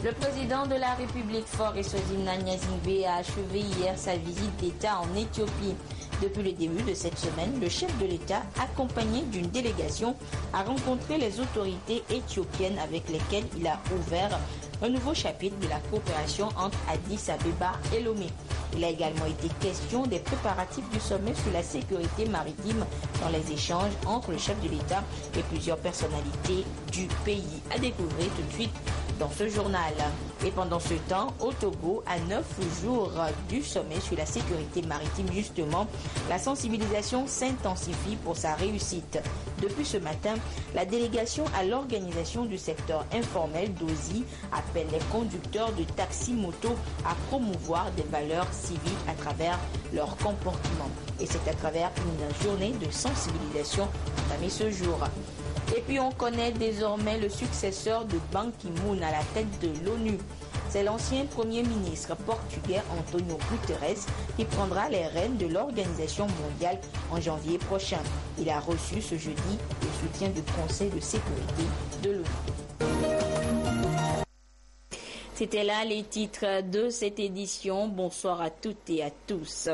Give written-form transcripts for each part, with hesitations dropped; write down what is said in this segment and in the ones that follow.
Le président de la République, Faure Eswatini Nyasimbe, a achevé hier sa visite d'État en Éthiopie. Depuis le début de cette semaine, le chef de l'État, accompagné d'une délégation, a rencontré les autorités éthiopiennes avec lesquelles il a ouvert un nouveau chapitre de la coopération entre Addis Abeba et Lomé. Il a également été question des préparatifs du sommet sur la sécurité maritime dans les échanges entre le chef de l'État et plusieurs personnalités du pays. À découvrir tout de suite dans ce journal. Et pendant ce temps, au Togo, à 9 jours du sommet sur la sécurité maritime, justement, la sensibilisation s'intensifie pour sa réussite. Depuis ce matin, la délégation à l'organisation du secteur informel d'OSI appelle les conducteurs de taxi-moto à promouvoir des valeurs civiques à travers leur comportement. Et c'est à travers une journée de sensibilisation entamée ce jour. Et puis on connaît désormais le successeur de Ban Ki-moon à la tête de l'ONU. C'est l'ancien Premier ministre portugais Antonio Guterres qui prendra les rênes de l'Organisation mondiale en janvier prochain. Il a reçu ce jeudi le soutien du Conseil de sécurité de l'ONU. C'était là les titres de cette édition. Bonsoir à toutes et à tous.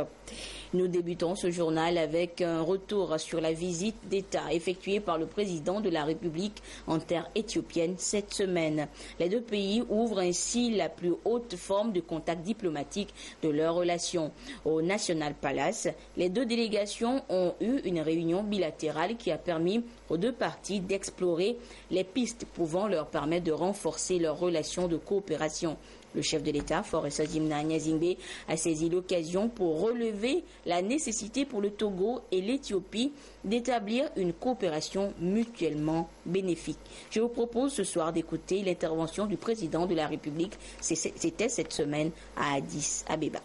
Nous débutons ce journal avec un retour sur la visite d'État effectuée par le président de la République en terre éthiopienne cette semaine. Les deux pays ouvrent ainsi la plus haute forme de contact diplomatique de leurs relations. Au National Palace, les deux délégations ont eu une réunion bilatérale qui a permis aux deux parties d'explorer les pistes pouvant leur permettre de renforcer leurs relations de coopération. Le chef de l'État, Faure Eswatini Nyasimbe, a saisi l'occasion pour relever la nécessité pour le Togo et l'Éthiopie d'établir une coopération mutuellement bénéfique. Je vous propose ce soir d'écouter l'intervention du président de la République. C'était cette semaine à Addis Abeba.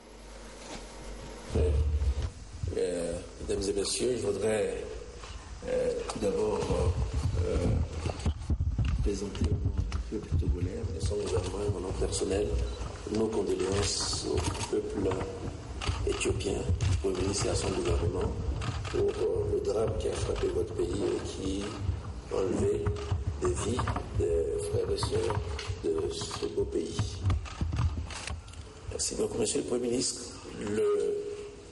Mesdames et messieurs, je voudrais tout d'abord présenter au peuple togolais, et son gouvernement et mon nom personnel, nos condoléances au peuple éthiopien, au ministre et à son gouvernement, pour le drame qui a frappé votre pays et qui a enlevé des vies des frères et sœurs de ce beau pays. Merci beaucoup, Monsieur le Premier ministre. Le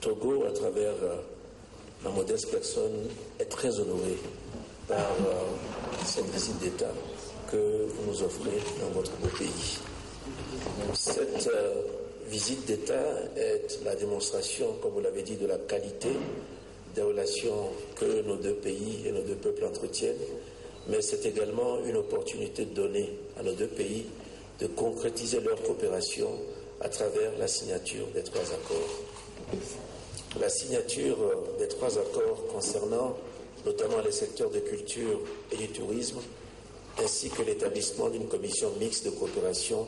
Togo, à travers ma modeste personne, est très honoré par cette visite d'État que vous nous offrez dans votre beau pays. Cette visite d'État est la démonstration, comme vous l'avez dit, de la qualité des relations que nos deux pays et nos deux peuples entretiennent, mais c'est également une opportunité de donner à nos deux pays de concrétiser leur coopération à travers la signature des 3 accords. La signature des 3 accords concernant notamment les secteurs de culture et du tourisme, ainsi que l'établissement d'une commission mixte de coopération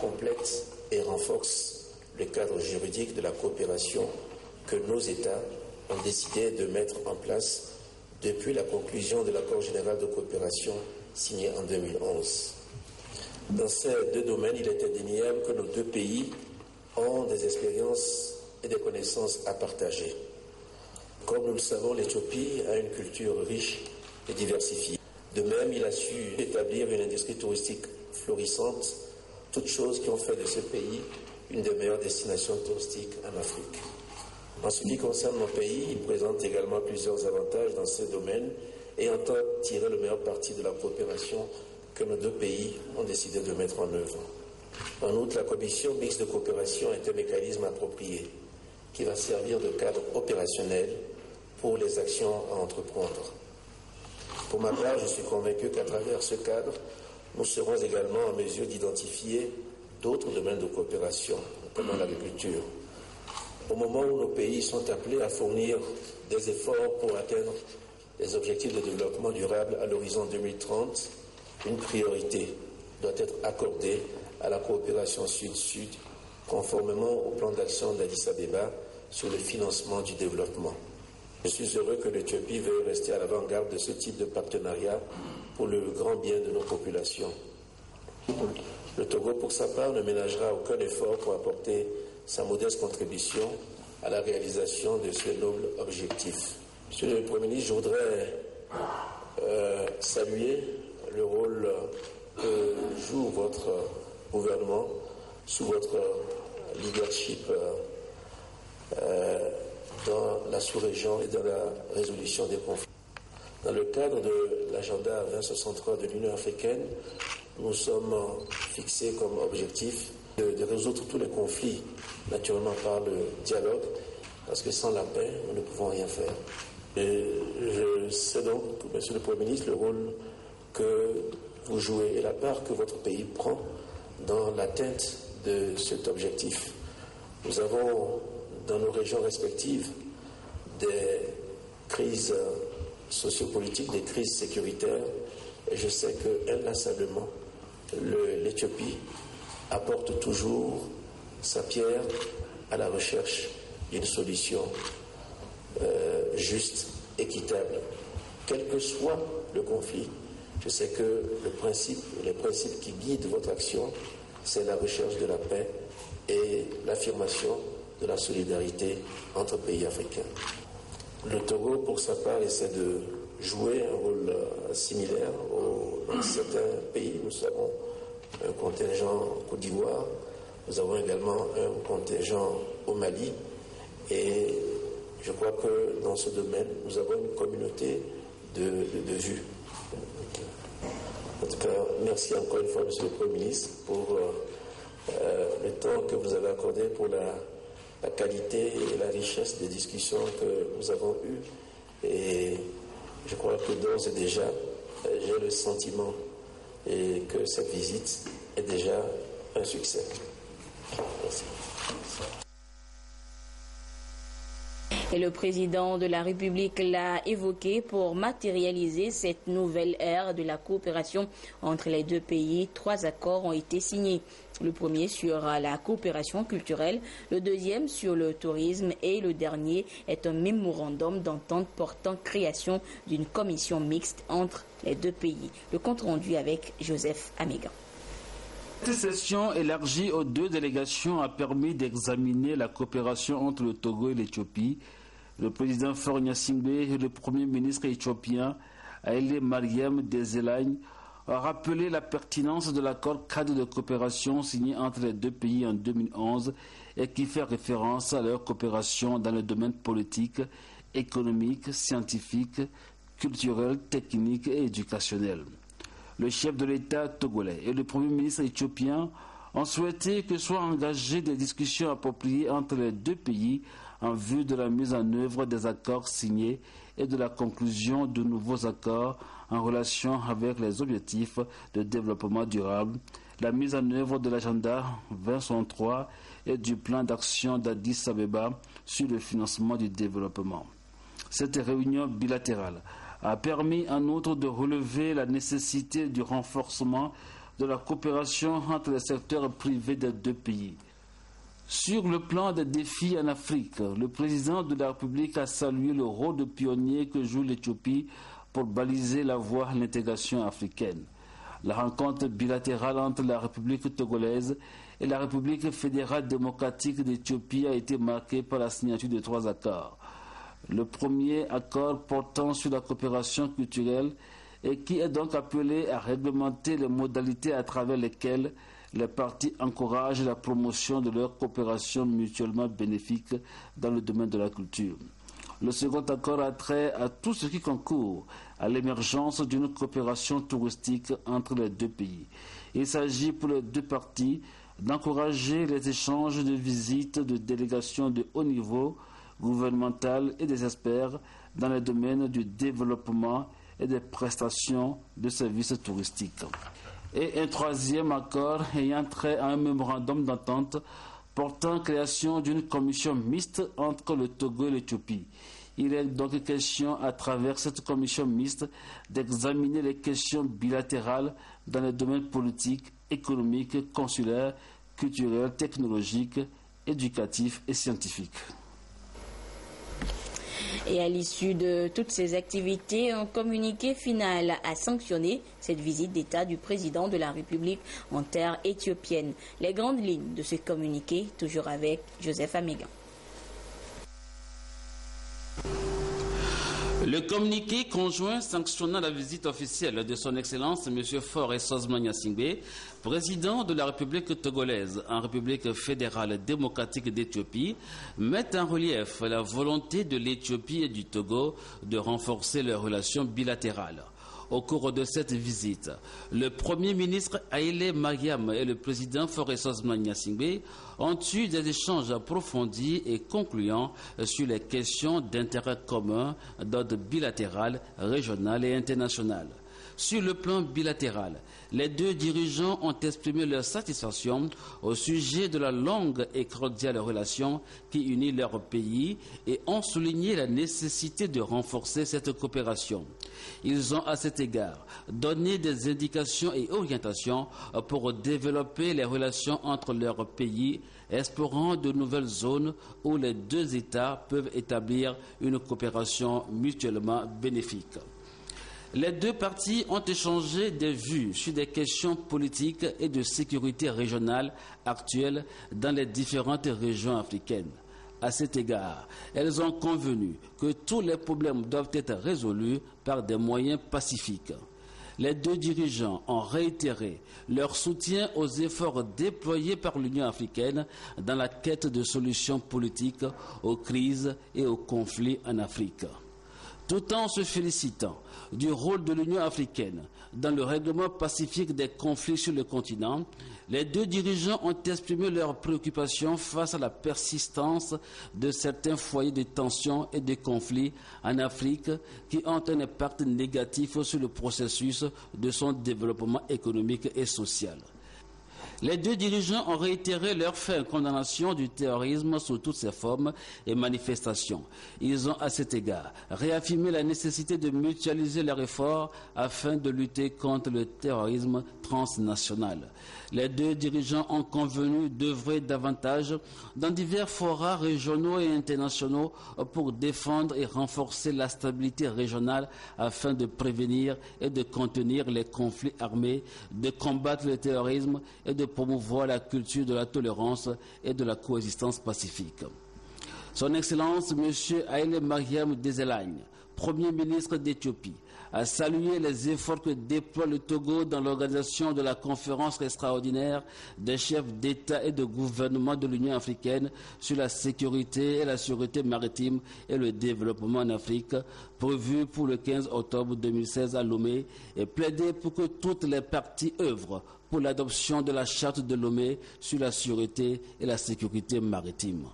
complète et renforce le cadre juridique de la coopération que nos États ont décidé de mettre en place depuis la conclusion de l'accord général de coopération signé en 2011. Dans ces deux domaines, il est indéniable que nos deux pays ont des expériences et des connaissances à partager. Comme nous le savons, l'Éthiopie a une culture riche et diversifiée. De même, il a su établir une industrie touristique florissante, toutes choses qui ont fait de ce pays une des meilleures destinations touristiques en Afrique. En ce qui concerne mon pays, il présente également plusieurs avantages dans ce domaine et entend tirer le meilleur parti de la coopération que nos deux pays ont décidé de mettre en œuvre. En outre, la commission mixte de coopération est un mécanisme approprié qui va servir de cadre opérationnel pour les actions à entreprendre. Pour ma part, je suis convaincu qu'à travers ce cadre, nous serons également en mesure d'identifier d'autres domaines de coopération, notamment l'agriculture. Au moment où nos pays sont appelés à fournir des efforts pour atteindre les objectifs de développement durable à l'horizon 2030, une priorité doit être accordée à la coopération Sud-Sud, conformément au plan d'action d'Addis Abeba sur le financement du développement. Je suis heureux que l'Éthiopie veuille rester à l'avant-garde de ce type de partenariat pour le grand bien de nos populations. Le Togo, pour sa part, ne ménagera aucun effort pour apporter sa modeste contribution à la réalisation de ce noble objectif. Monsieur le Premier ministre, je voudrais saluer le rôle que joue votre gouvernement, sous votre leadership dans la sous-région et dans la résolution des conflits. Dans le cadre de l'agenda 2063 de l'Union africaine, nous sommes fixés comme objectif de résoudre tous les conflits, naturellement par le dialogue, parce que sans la paix, nous ne pouvons rien faire. Et je sais donc, Monsieur le Premier ministre, le rôle que vous jouez et la part que votre pays prend dans l'atteinte de cet objectif. Nous avons dans nos régions respectives des crises sociopolitiques, des crises sécuritaires, et je sais que inlassablement l'Éthiopie apporte toujours sa pierre à la recherche d'une solution juste, équitable. Quel que soit le conflit, je sais que les principes qui guident votre action, c'est la recherche de la paix et l'affirmation de la solidarité entre pays africains. Le Togo, pour sa part, essaie de jouer un rôle similaire dans certains pays. Nous avons un contingent en Côte d'Ivoire, nous avons également un contingent au Mali, et je crois que dans ce domaine, nous avons une communauté de vues. En tout cas, merci encore une fois, Monsieur le Premier ministre, pour le temps que vous avez accordé, pour la qualité et la richesse des discussions que nous avons eues. Et je crois que d'ores et déjà, j'ai le sentiment que cette visite est déjà un succès. Merci. Et le président de la République l'a évoqué pour matérialiser cette nouvelle ère de la coopération entre les deux pays. 3 accords ont été signés. Le premier sur la coopération culturelle, le deuxième sur le tourisme et le dernier est un mémorandum d'entente portant création d'une commission mixte entre les deux pays. Le compte rendu avec Joseph Amégan. Cette session élargie aux 2 délégations a permis d'examiner la coopération entre le Togo et l'Éthiopie. Le président Faure Gnassingbé et le premier ministre éthiopien Haïlé Mariam Desalegn ont rappelé la pertinence de l'accord cadre de coopération signé entre les deux pays en 2011 et qui fait référence à leur coopération dans le domaine politique, économique, scientifique, culturel, technique et éducationnel. Le chef de l'État togolais et le premier ministre éthiopien ont souhaité que soient engagées des discussions appropriées entre les deux pays en vue de la mise en œuvre des accords signés et de la conclusion de nouveaux accords en relation avec les objectifs de développement durable, la mise en œuvre de l'agenda 2063 et du plan d'action d'Addis Abeba sur le financement du développement. Cette réunion bilatérale a permis en outre de relever la nécessité du renforcement de la coopération entre les secteurs privés des deux pays. Sur le plan des défis en Afrique, le président de la République a salué le rôle de pionnier que joue l'Éthiopie pour baliser la voie à l'intégration africaine. La rencontre bilatérale entre la République togolaise et la République fédérale démocratique d'Éthiopie a été marquée par la signature de 3 accords. Le premier accord portant sur la coopération culturelle et qui est donc appelé à réglementer les modalités à travers lesquelles les parties encouragent la promotion de leur coopération mutuellement bénéfique dans le domaine de la culture. Le second accord a trait à tout ce qui concourt à l'émergence d'une coopération touristique entre les deux pays. Il s'agit pour les deux parties d'encourager les échanges de visites de délégations de haut niveau, gouvernementales et des experts dans les domaines du développement et des prestations de services touristiques. Et un troisième accord ayant trait à un mémorandum d'entente portant création d'une commission mixte entre le Togo et l'Éthiopie. Il est donc question, à travers cette commission mixte, d'examiner les questions bilatérales dans les domaines politiques, économiques, consulaires, culturels, technologiques, éducatifs et scientifiques. Et à l'issue de toutes ces activités, un communiqué final a sanctionné cette visite d'État du président de la République en terre éthiopienne. Les grandes lignes de ce communiqué, toujours avec Joseph Amégan. Le communiqué conjoint sanctionnant la visite officielle de son Excellence M. Faure Esozma Gnassingbé, président de la République togolaise en République fédérale démocratique d'Éthiopie, met en relief la volonté de l'Éthiopie et du Togo de renforcer leurs relations bilatérales. Au cours de cette visite, le Premier ministre Haïlé Mariam et le président Faure Esozma Gnassingbé ont eu des échanges approfondis et concluants sur les questions d'intérêt commun d'ordre bilatéral, régional et international. Sur le plan bilatéral, les deux dirigeants ont exprimé leur satisfaction au sujet de la longue et cordiale relation qui unit leurs pays et ont souligné la nécessité de renforcer cette coopération. Ils ont à cet égard donné des indications et orientations pour développer les relations entre leurs pays, explorant de nouvelles zones où les deux États peuvent établir une coopération mutuellement bénéfique. Les deux parties ont échangé des vues sur des questions politiques et de sécurité régionale actuelles dans les différentes régions africaines. À cet égard, elles ont convenu que tous les problèmes doivent être résolus par des moyens pacifiques. Les deux dirigeants ont réitéré leur soutien aux efforts déployés par l'Union africaine dans la quête de solutions politiques aux crises et aux conflits en Afrique. Tout en se félicitant du rôle de l'Union africaine dans le règlement pacifique des conflits sur le continent, les deux dirigeants ont exprimé leurs préoccupations face à la persistance de certains foyers de tensions et de conflits en Afrique qui ont un impact négatif sur le processus de son développement économique et social. Les deux dirigeants ont réitéré leur ferme condamnation du terrorisme sous toutes ses formes et manifestations. Ils ont à cet égard réaffirmé la nécessité de mutualiser leurs efforts afin de lutter contre le terrorisme transnational. Les deux dirigeants ont convenu d'œuvrer davantage dans divers forats régionaux et internationaux pour défendre et renforcer la stabilité régionale afin de prévenir et de contenir les conflits armés, de combattre le terrorisme et de promouvoir la culture de la tolérance et de la coexistence pacifique. Son Excellence M. Haïlé Mariam Desalegn, Premier ministre d'Éthiopie, a salué les efforts que déploie le Togo dans l'organisation de la conférence extraordinaire des chefs d'État et de gouvernement de l'Union africaine sur la sécurité et la sûreté maritime et le développement en Afrique, prévue pour le 15 octobre 2016 à Lomé, et plaidé pour que toutes les parties œuvrent pour l'adoption de la charte de Lomé sur la sûreté et la sécurité maritime.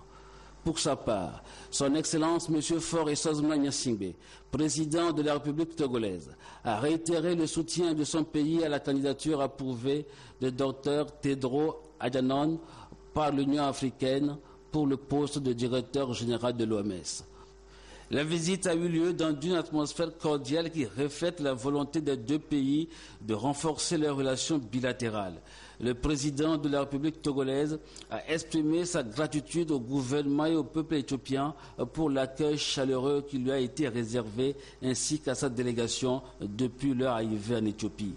Pour sa part, son Excellence M. Faure Esozma Gnassingbé, président de la République togolaise, a réitéré le soutien de son pays à la candidature approuvée de Dr Tedros Adhanom par l'Union africaine pour le poste de directeur général de l'OMS. La visite a eu lieu dans une atmosphère cordiale qui reflète la volonté des deux pays de renforcer leurs relations bilatérales. Le président de la République togolaise a exprimé sa gratitude au gouvernement et au peuple éthiopien pour l'accueil chaleureux qui lui a été réservé ainsi qu'à sa délégation depuis leur arrivée en Éthiopie.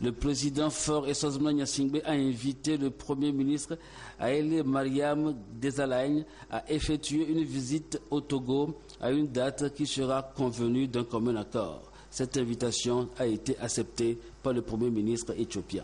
Le président Faure Esozma Gnassingbé a invité le Premier ministre Haïlé Mariam Desalegn à effectuer une visite au Togo à une date qui sera convenue d'un commun accord. Cette invitation a été acceptée par le Premier ministre éthiopien.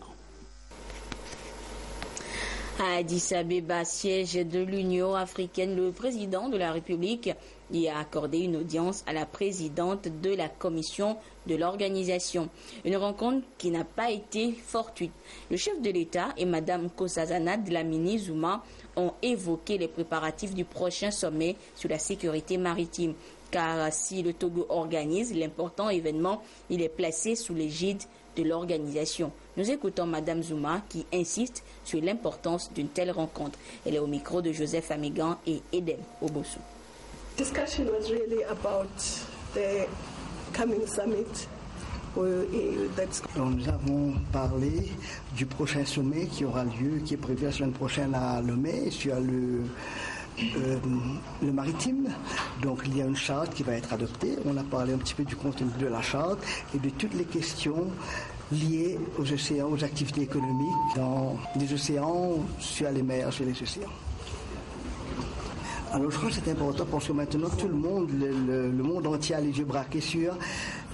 À Addis Abeba, siège de l'Union africaine, le président de la République y a accordé une audience à la présidente de la commission de l'organisation. Une rencontre qui n'a pas été fortuite. Le chef de l'État et Mme Nkosazana Dlamini Zuma ont évoqué les préparatifs du prochain sommet sur la sécurité maritime. Car si le Togo organise l'important événement, il est placé sous l'égide de l'organisation. Nous écoutons Mme Zuma qui insiste sur l'importance d'une telle rencontre. Elle est au micro de Joseph Amigan et Edem Obosu. Discussion was really about the coming summit. Nous avons parlé du prochain sommet qui aura lieu, qui est prévu la semaine prochaine à Lomé, sur le maritime. Donc il y a une charte qui va être adoptée. On a parlé un petit peu du contenu de la charte et de toutes les questions liées aux océans, aux activités économiques dans les océans, sur les mers, sur les océans. Alors je crois que c'est important parce que maintenant tout le monde, le monde entier a les yeux braqués sur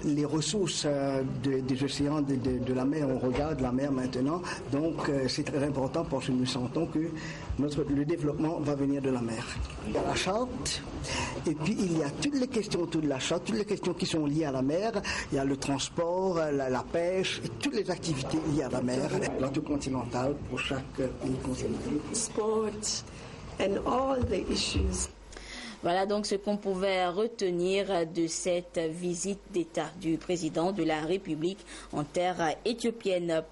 les ressources des océans, de la mer. On regarde la mer maintenant, donc c'est très important parce que nous sentons que le développement va venir de la mer. Il y a la charte, et puis il y a toutes les questions autour de la charte, toutes les questions qui sont liées à la mer. Il y a le transport, la pêche, et toutes les activités liées à la mer, l'atout continental pour chaque pays concerné. Sport and all the issues. Voilà donc ce qu'on pouvait retenir de cette visite d'État du président de la République en terre éthiopienne.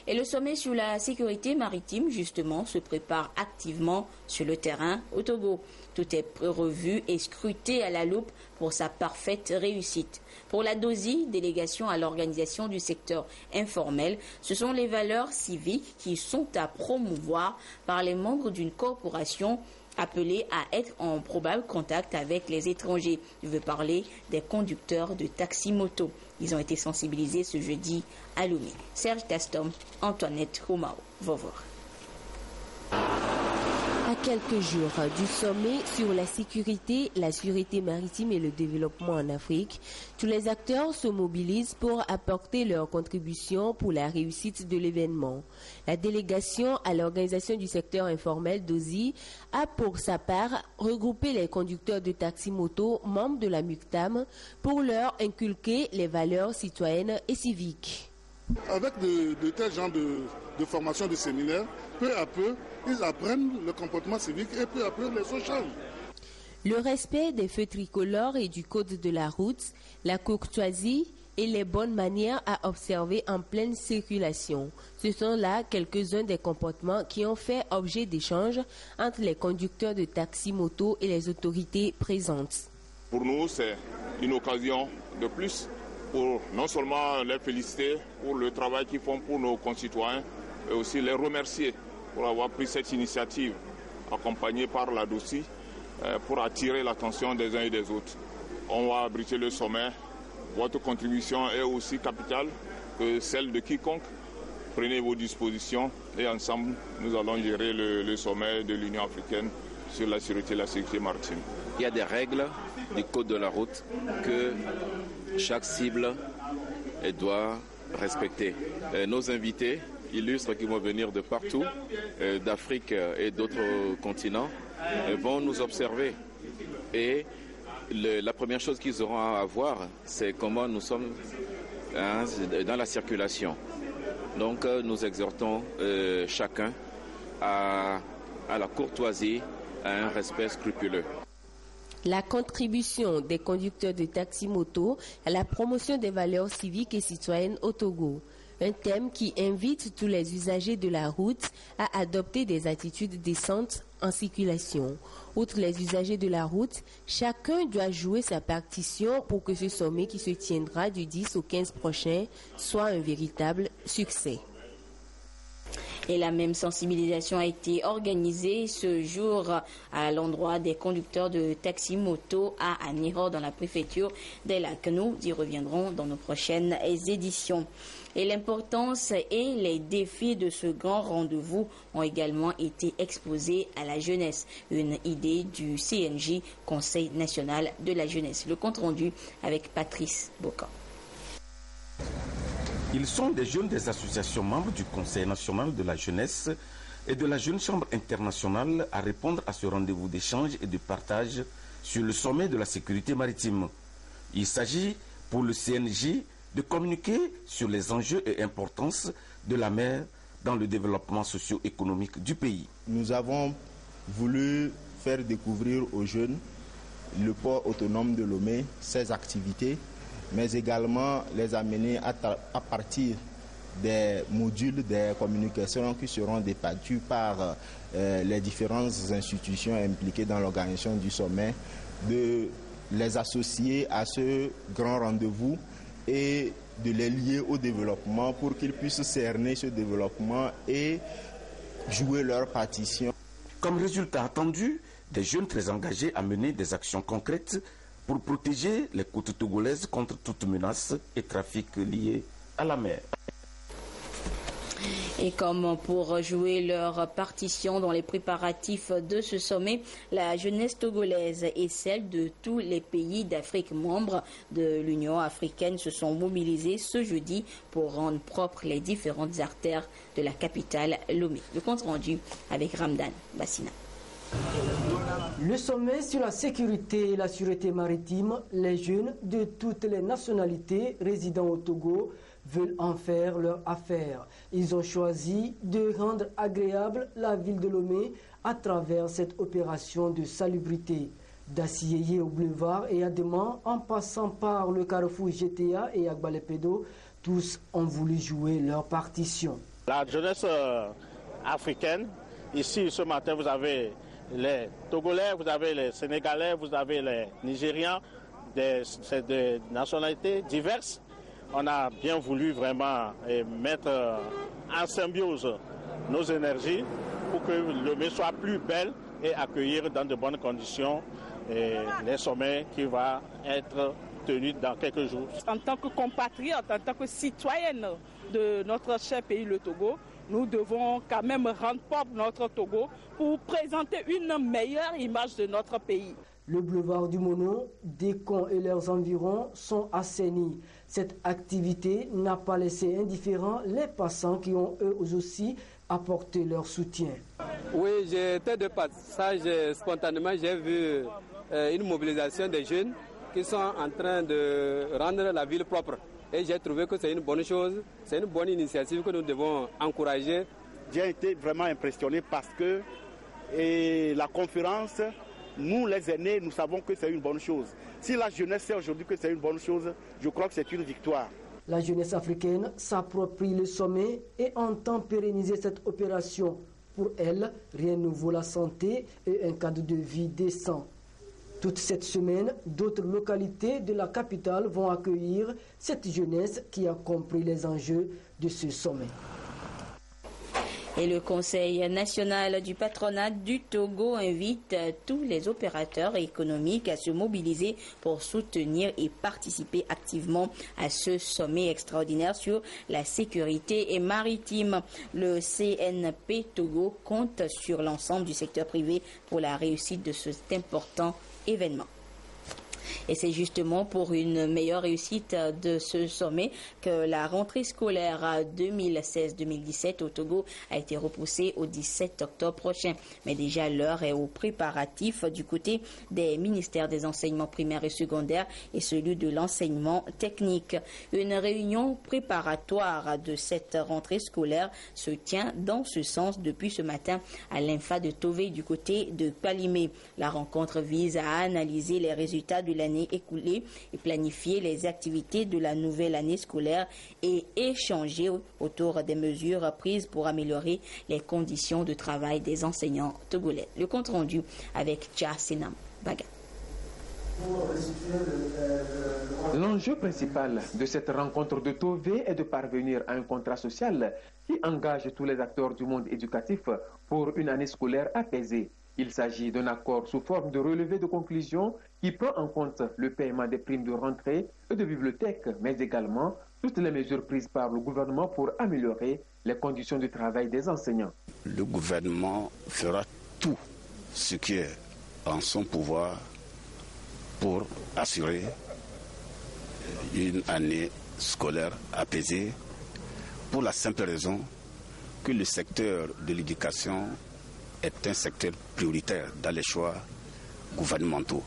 Et le sommet sur la sécurité maritime, justement, se prépare activement sur le terrain au Togo. Tout est revu et scruté à la loupe pour sa parfaite réussite. Pour la DOSI, délégation à l'organisation du secteur informel, ce sont les valeurs civiques qui sont à promouvoir par les membres d'une corporation appelés à être en probable contact avec les étrangers. Je veux parler des conducteurs de taxi-moto. Ils ont été sensibilisés ce jeudi à Lomé. Serge Tastom, Antoinette Romao, Vovor. À quelques jours du sommet sur la sécurité, la sûreté maritime et le développement en Afrique, tous les acteurs se mobilisent pour apporter leur contribution pour la réussite de l'événement. La délégation à l'organisation du secteur informel DOSI a pour sa part regroupé les conducteurs de taxi-moto membres de la MUCTAM pour leur inculquer les valeurs citoyennes et civiques. Avec de tels genres de formations, de séminaires, peu à peu, ils apprennent le comportement civique et peu à peu les choses changent. Le respect des feux tricolores et du code de la route, la courtoisie et les bonnes manières à observer en pleine circulation. Ce sont là quelques-uns des comportements qui ont fait objet d'échanges entre les conducteurs de taxi-moto et les autorités présentes. Pour nous, c'est une occasion de plus pour non seulement les féliciter pour le travail qu'ils font pour nos concitoyens, mais aussi les remercier pour avoir pris cette initiative accompagnée par la DOSI pour attirer l'attention des uns et des autres. On va abriter le sommet. Votre contribution est aussi capitale que celle de quiconque. Prenez vos dispositions et ensemble, nous allons gérer le sommet de l'Union africaine sur la sûreté et la sécurité maritime. Il y a des règles du code de la route que chaque cible doit respecter. Nos invités illustres qui vont venir de partout, d'Afrique et d'autres continents, vont nous observer. Et la première chose qu'ils auront à voir, c'est comment nous sommes dans la circulation. Donc nous exhortons chacun à la courtoisie, à un respect scrupuleux. La contribution des conducteurs de taxi-moto à la promotion des valeurs civiques et citoyennes au Togo. Un thème qui invite tous les usagers de la route à adopter des attitudes décentes en circulation. Outre les usagers de la route, chacun doit jouer sa partition pour que ce sommet qui se tiendra du 10 au 15 prochain soit un véritable succès. Et la même sensibilisation a été organisée ce jour à l'endroit des conducteurs de taxi-moto à Aniro dans la préfecture des Lacs. Nous y reviendrons dans nos prochaines éditions. Et l'importance et les défis de ce grand rendez-vous ont également été exposés à la jeunesse. Une idée du CNJ, Conseil national de la jeunesse. Le compte rendu avec Patrice Bocan. Ils sont des jeunes des associations membres du Conseil national de la jeunesse et de la Jeune Chambre internationale à répondre à ce rendez-vous d'échange et de partage sur le sommet de la sécurité maritime. Il s'agit pour le CNJ de communiquer sur les enjeux et importances de la mer dans le développement socio-économique du pays. Nous avons voulu faire découvrir aux jeunes le port autonome de Lomé, ses activités, mais également les amener à partir des modules des communications qui seront débattus par les différentes institutions impliquées dans l'organisation du sommet, de les associer à ce grand rendez-vous et de les lier au développement pour qu'ils puissent cerner ce développement et jouer leur partition. Comme résultat attendu, des jeunes très engagés à mener des actions concrètes pour protéger les côtes togolaises contre toute menace et trafic lié à la mer. Et comme pour jouer leur partition dans les préparatifs de ce sommet, la jeunesse togolaise et celle de tous les pays d'Afrique membres de l'Union africaine se sont mobilisés ce jeudi pour rendre propres les différentes artères de la capitale Lomé. Le compte rendu avec Ramdan Bassina. Le sommet sur la sécurité et la sûreté maritime, les jeunes de toutes les nationalités résidant au Togo veulent en faire leur affaire. Ils ont choisi de rendre agréable la ville de Lomé à travers cette opération de salubrité. D'Assieyé au boulevard et à Deman, en passant par le carrefour GTA et Agbalepedo, tous ont voulu jouer leur partition. La jeunesse africaine, ici ce matin vous avez les Togolais, vous avez les Sénégalais, vous avez les Nigérians, des nationalités diverses. On a bien voulu vraiment mettre en symbiose nos énergies pour que Lomé soit plus belle et accueillir dans de bonnes conditions les sommets qui va être tenu dans quelques jours. En tant que compatriotes, en tant que citoyennes de notre cher pays, le Togo, nous devons quand même rendre propre notre Togo pour présenter une meilleure image de notre pays. Le boulevard du Mono, Décon et leurs environs sont assainis. Cette activité n'a pas laissé indifférents les passants qui ont eux aussi apporté leur soutien. Oui, j'étais de passage spontanément, j'ai vu une mobilisation des jeunes qui sont en train de rendre la ville propre. Et j'ai trouvé que c'est une bonne chose, c'est une bonne initiative que nous devons encourager. J'ai été vraiment impressionné parce que la conférence, nous les aînés, nous savons que c'est une bonne chose. Si la jeunesse sait aujourd'hui que c'est une bonne chose, je crois que c'est une victoire. La jeunesse africaine s'approprie le sommet et entend pérenniser cette opération. Pour elle, rien ne vaut la santé et un cadre de vie décent. Toute cette semaine, d'autres localités de la capitale vont accueillir cette jeunesse qui a compris les enjeux de ce sommet. Et le Conseil national du patronat du Togo invite tous les opérateurs économiques à se mobiliser pour soutenir et participer activement à ce sommet extraordinaire sur la sécurité maritime. Le CNP Togo compte sur l'ensemble du secteur privé pour la réussite de cet important événement. Et c'est justement pour une meilleure réussite de ce sommet que la rentrée scolaire 2016-2017 au Togo a été repoussée au 17 octobre prochain. Mais déjà l'heure est aux préparatifs du côté des ministères des enseignements primaires et secondaires et celui de l'enseignement technique. Une réunion préparatoire de cette rentrée scolaire se tient dans ce sens depuis ce matin à l'INFA de Tové du côté de Palimé. La rencontre vise à analyser les résultats de l'année écoulée et planifier les activités de la nouvelle année scolaire et échanger autour des mesures prises pour améliorer les conditions de travail des enseignants togolais. Le compte rendu avec Tcha Senam Baga. L'enjeu principal de cette rencontre de Tové est de parvenir à un contrat social qui engage tous les acteurs du monde éducatif pour une année scolaire apaisée. Il s'agit d'un accord sous forme de relevé de conclusion qui prend en compte le paiement des primes de rentrée et de bibliothèque, mais également toutes les mesures prises par le gouvernement pour améliorer les conditions de travail des enseignants. Le gouvernement fera tout ce qui est en son pouvoir pour assurer une année scolaire apaisée, pour la simple raison que le secteur de l'éducation est un secteur prioritaire dans les choix gouvernementaux.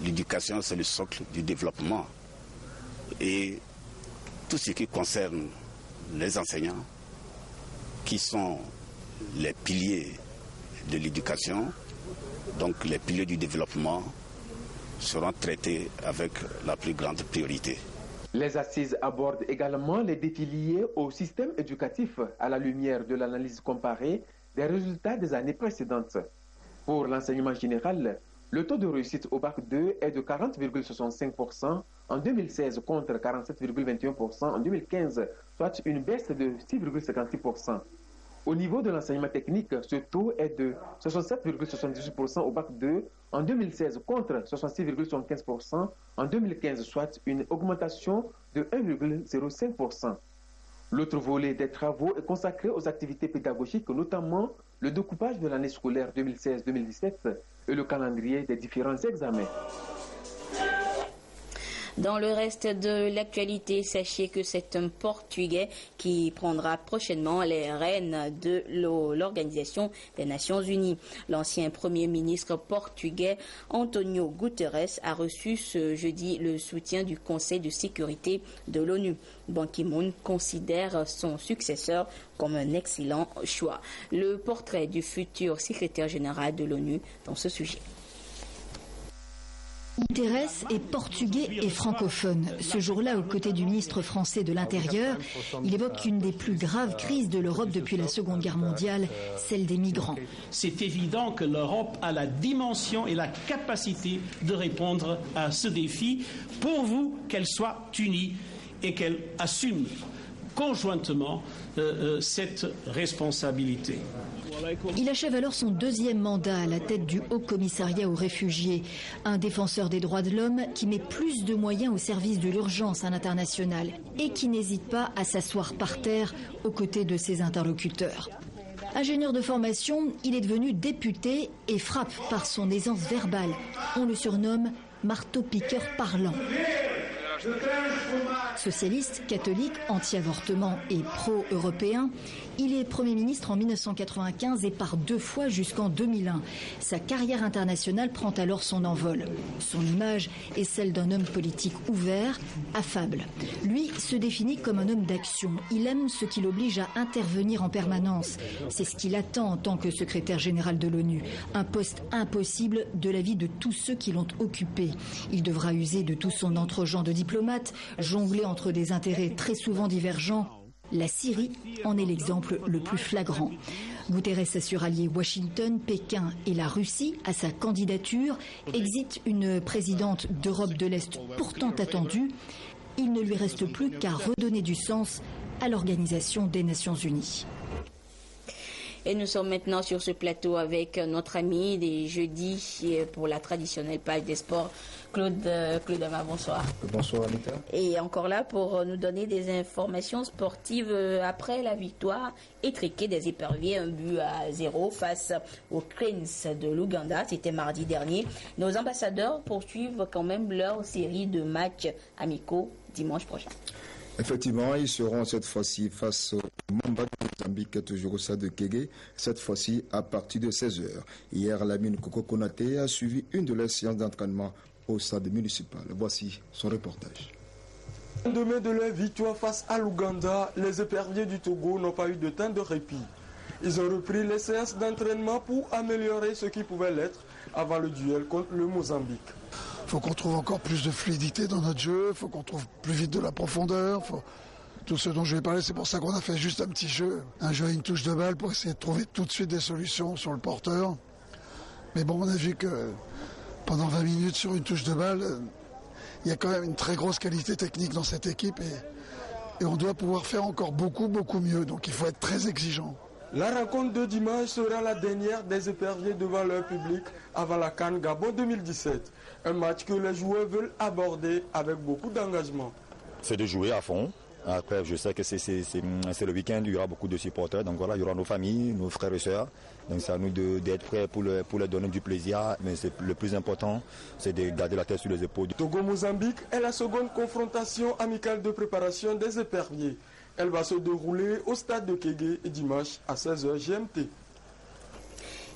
L'éducation, c'est le socle du développement. Et tout ce qui concerne les enseignants, qui sont les piliers de l'éducation, donc les piliers du développement, seront traités avec la plus grande priorité. Les assises abordent également les défis liés au système éducatif à la lumière de l'analyse comparée des résultats des années précédentes. Pour l'enseignement général, le taux de réussite au bac 2 est de 40,65% en 2016 contre 47,21% en 2015, soit une baisse de 6,56%. Au niveau de l'enseignement technique, ce taux est de 67,78% au bac 2 en 2016 contre 66,75% en 2015, soit une augmentation de 1,05%. L'autre volet des travaux est consacré aux activités pédagogiques, notamment le découpage de l'année scolaire 2016-2017 et le calendrier des différents examens. Dans le reste de l'actualité, sachez que c'est un Portugais qui prendra prochainement les rênes de l'Organisation des Nations Unies. L'ancien Premier ministre portugais António Guterres a reçu ce jeudi le soutien du Conseil de sécurité de l'ONU. Ban Ki-moon considère son successeur comme un excellent choix. Le portrait du futur secrétaire général de l'ONU dans ce sujet. Guterres est portugais et francophone. Ce jour-là, aux côtés du ministre français de l'Intérieur, il évoque une des plus graves crises de l'Europe depuis la Seconde Guerre mondiale, celle des migrants. C'est évident que l'Europe a la dimension et la capacité de répondre à ce défi, pourvu qu'elle soit unie et qu'elle assume conjointement cette responsabilité. Il achève alors son deuxième mandat à la tête du Haut Commissariat aux réfugiés, un défenseur des droits de l'homme qui met plus de moyens au service de l'urgence à l'international et qui n'hésite pas à s'asseoir par terre aux côtés de ses interlocuteurs. Ingénieur de formation, il est devenu député et frappe par son aisance verbale. On le surnomme marteau-piqueur parlant. Socialiste, catholique, anti-avortement et pro-européen, il est Premier ministre en 1995 et par 2 fois jusqu'en 2001. Sa carrière internationale prend alors son envol. Son image est celle d'un homme politique ouvert, affable. Lui se définit comme un homme d'action. Il aime ce qui l'oblige à intervenir en permanence. C'est ce qu'il attend en tant que secrétaire général de l'ONU. Un poste impossible de la vie de tous ceux qui l'ont occupé. Il devra user de tout son entre-gens de diplomate, jongler entre des intérêts très souvent divergents. La Syrie en est l'exemple le plus flagrant. Guterres assure allier Washington, Pékin et la Russie à sa candidature. Exit une présidente d'Europe de l'Est pourtant attendue. Il ne lui reste plus qu'à redonner du sens à l'Organisation des Nations Unies. Et nous sommes maintenant sur ce plateau avec notre ami des jeudis pour la traditionnelle page des sports, Claude Ama, bonsoir. Bonsoir Anita. Et encore là pour nous donner des informations sportives après la victoire étriquée des éperviers, 1-0 face aux Cranes de l'Ouganda. C'était mardi dernier. Nos ambassadeurs poursuivent quand même leur série de matchs amicaux dimanche prochain. Effectivement, ils seront cette fois-ci face au Mamba de Mozambique, toujours au stade de Kégué, cette fois-ci à partir de 16h. Hier, Lamine Koko Konaté a suivi une de leurs séances d'entraînement au stade municipal. Voici son reportage. Lendemain de leur victoire face à l'Ouganda, les éperviers du Togo n'ont pas eu de temps de répit. Ils ont repris les séances d'entraînement pour améliorer ce qui pouvait l'être avant le duel contre le Mozambique. Il faut qu'on trouve encore plus de fluidité dans notre jeu, il faut qu'on trouve plus vite de la profondeur. Tout ce dont je vais parler, c'est pour ça qu'on a fait juste un petit jeu, un jeu à une touche de balle pour essayer de trouver tout de suite des solutions sur le porteur. Mais bon, on a vu que pendant 20 minutes sur une touche de balle, il y a quand même une très grosse qualité technique dans cette équipe et on doit pouvoir faire encore beaucoup mieux. Donc il faut être très exigeant. La rencontre de dimanche sera la dernière des éperviers devant leur public avant la CAN Gabon 2017. Un match que les joueurs veulent aborder avec beaucoup d'engagement. C'est de jouer à fond. Après, je sais que c'est le week-end, il y aura beaucoup de supporters. Donc voilà, il y aura nos familles, nos frères et sœurs. Donc c'est à nous d'être prêts pour leur donner du plaisir. Mais le plus important, c'est de garder la tête sur les épaules. Togo-Mozambique est la seconde confrontation amicale de préparation des éperviers. Elle va se dérouler au stade de Kégué dimanche à 16h GMT.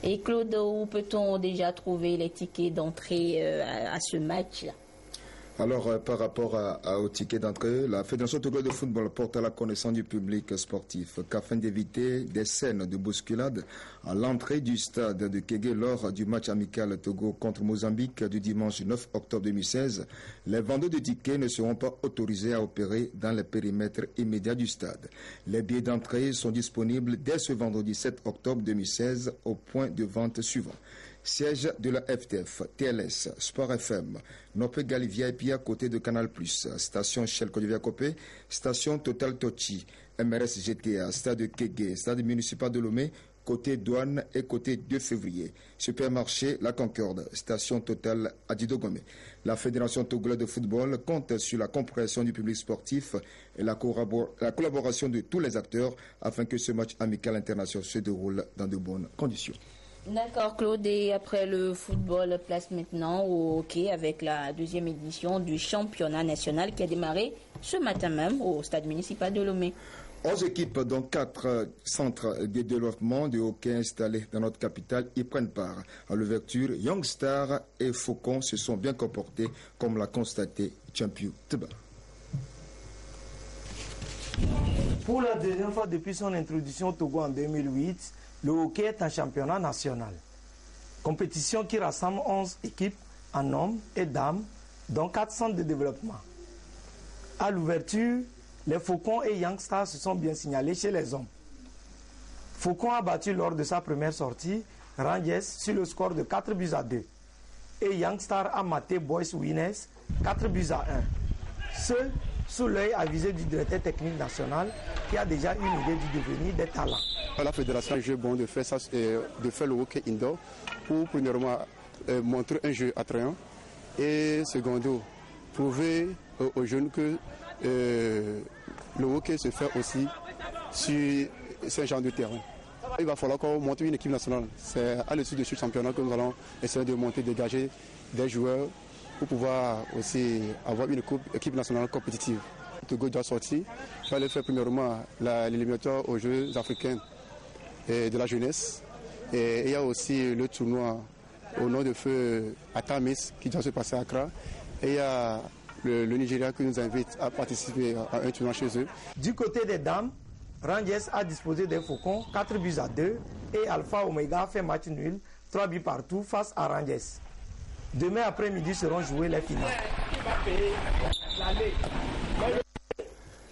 Et Claude, où peut-on déjà trouver les tickets d'entrée à ce match-là ? Alors, par rapport au ticket d'entrée, la Fédération togolaise de football porte à la connaissance du public sportif qu'afin d'éviter des scènes de bousculade à l'entrée du stade de Kégué lors du match amical Togo contre Mozambique du dimanche 9 octobre 2016, les vendeurs de tickets ne seront pas autorisés à opérer dans les périmètres immédiats du stade. Les billets d'entrée sont disponibles dès ce vendredi 7 octobre 2016 au point de vente suivant. Siège de la FTF, TLS, Sport FM, Nopé Gali VIP à côté de Canal+, station Shell Kodivia Kopé, station Total Tochi, MRS GTA, stade de Kégué, stade municipal de Lomé, côté douane et côté 2 février. Supermarché La Concorde, station Total à Didogomé. La Fédération togolaise de football compte sur la compréhension du public sportif et la collaboration de tous les acteurs afin que ce match amical international se déroule dans de bonnes conditions. D'accord Claude, et après le football, place maintenant au hockey avec la 2e édition du championnat national qui a démarré ce matin même au stade municipal de Lomé. 11 équipes, dont 4 centres de développement de hockey installés dans notre capitale, y prennent part. À l'ouverture, Young Star et Faucon se sont bien comportés, comme l'a constaté Champion Teba. Pour la deuxième fois depuis son introduction au Togo en 2008, le hockey est un championnat national. Compétition qui rassemble 11 équipes en hommes et dames, dont 4 centres de développement. À l'ouverture, les Faucons et Young Stars se sont bien signalés chez les hommes. Faucon a battu lors de sa première sortie Rangers sur le score de 4-2. Et Young Star a maté Boys Winners 4-1. Ce, sous l'œil avisé du directeur technique national qui a déjà une idée du devenir des talents. La fédération a jeu bon de faire le hockey indoor pour premièrement montrer un jeu attrayant et secondo prouver aux jeunes que le hockey se fait aussi sur ce genre de terrain. Il va falloir qu'on monte une équipe nationale. C'est à l'issue de ce championnat que nous allons essayer de monter, dégager des joueurs pour pouvoir aussi avoir une équipe nationale compétitive. Le Togo doit sortir. Il fallait faire premièrement l'éliminatoire aux Jeux africains et de la jeunesse. Et il y a aussi le tournoi au nom de feu à Tamis qui doit se passer à Accra. Et il y a le Nigeria qui nous invite à participer à un tournoi chez eux. Du côté des dames, Rangers a disposé des Faucons 4-2 et Alpha Omega a fait match nul 3 buts partout face à Rangers. Demain après-midi seront jouées les finales.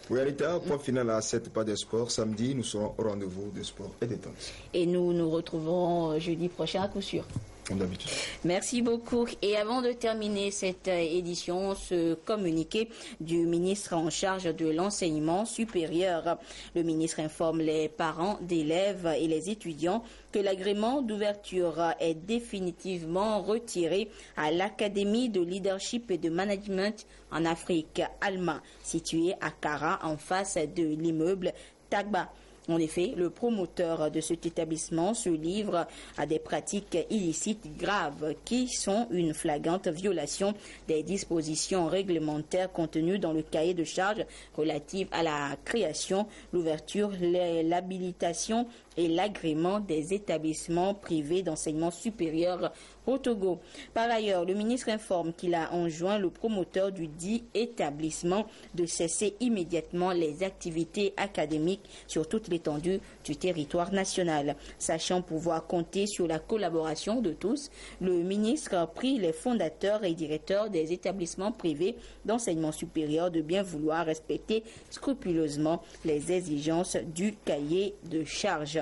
Oui, Anita, point final à 7 pas de sport. Samedi, nous serons au rendez-vous de sport et détente. Et nous nous retrouverons jeudi prochain à coup sûr. Comme d'habitude. Merci beaucoup. Et avant de terminer cette édition, ce communiqué du ministre en charge de l'enseignement supérieur. Le ministre informe les parents d'élèves et les étudiants que l'agrément d'ouverture est définitivement retiré à l'Académie de leadership et de management en Afrique, ALMA, située à Kara, en face de l'immeuble Tagba. En effet, le promoteur de cet établissement se livre à des pratiques illicites graves qui sont une flagrante violation des dispositions réglementaires contenues dans le cahier de charges relatif à la création, l'ouverture, l'habilitation et l'agrément des établissements privés d'enseignement supérieur au Togo. Par ailleurs, le ministre informe qu'il a enjoint le promoteur du dit établissement de cesser immédiatement les activités académiques sur toute l'étendue du territoire national. Sachant pouvoir compter sur la collaboration de tous, le ministre a pris les fondateurs et directeurs des établissements privés d'enseignement supérieur de bien vouloir respecter scrupuleusement les exigences du cahier de charges.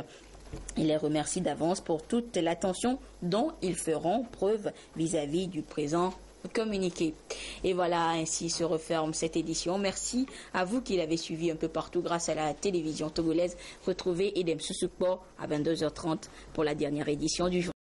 Il les remercie d'avance pour toute l'attention dont ils feront preuve vis-à-vis du présent communiqué. Et voilà, ainsi se referme cette édition. Merci à vous qui l'avez suivi un peu partout grâce à la télévision togolaise. Retrouvez Edem Susukpo à 22h30 pour la dernière édition du jour.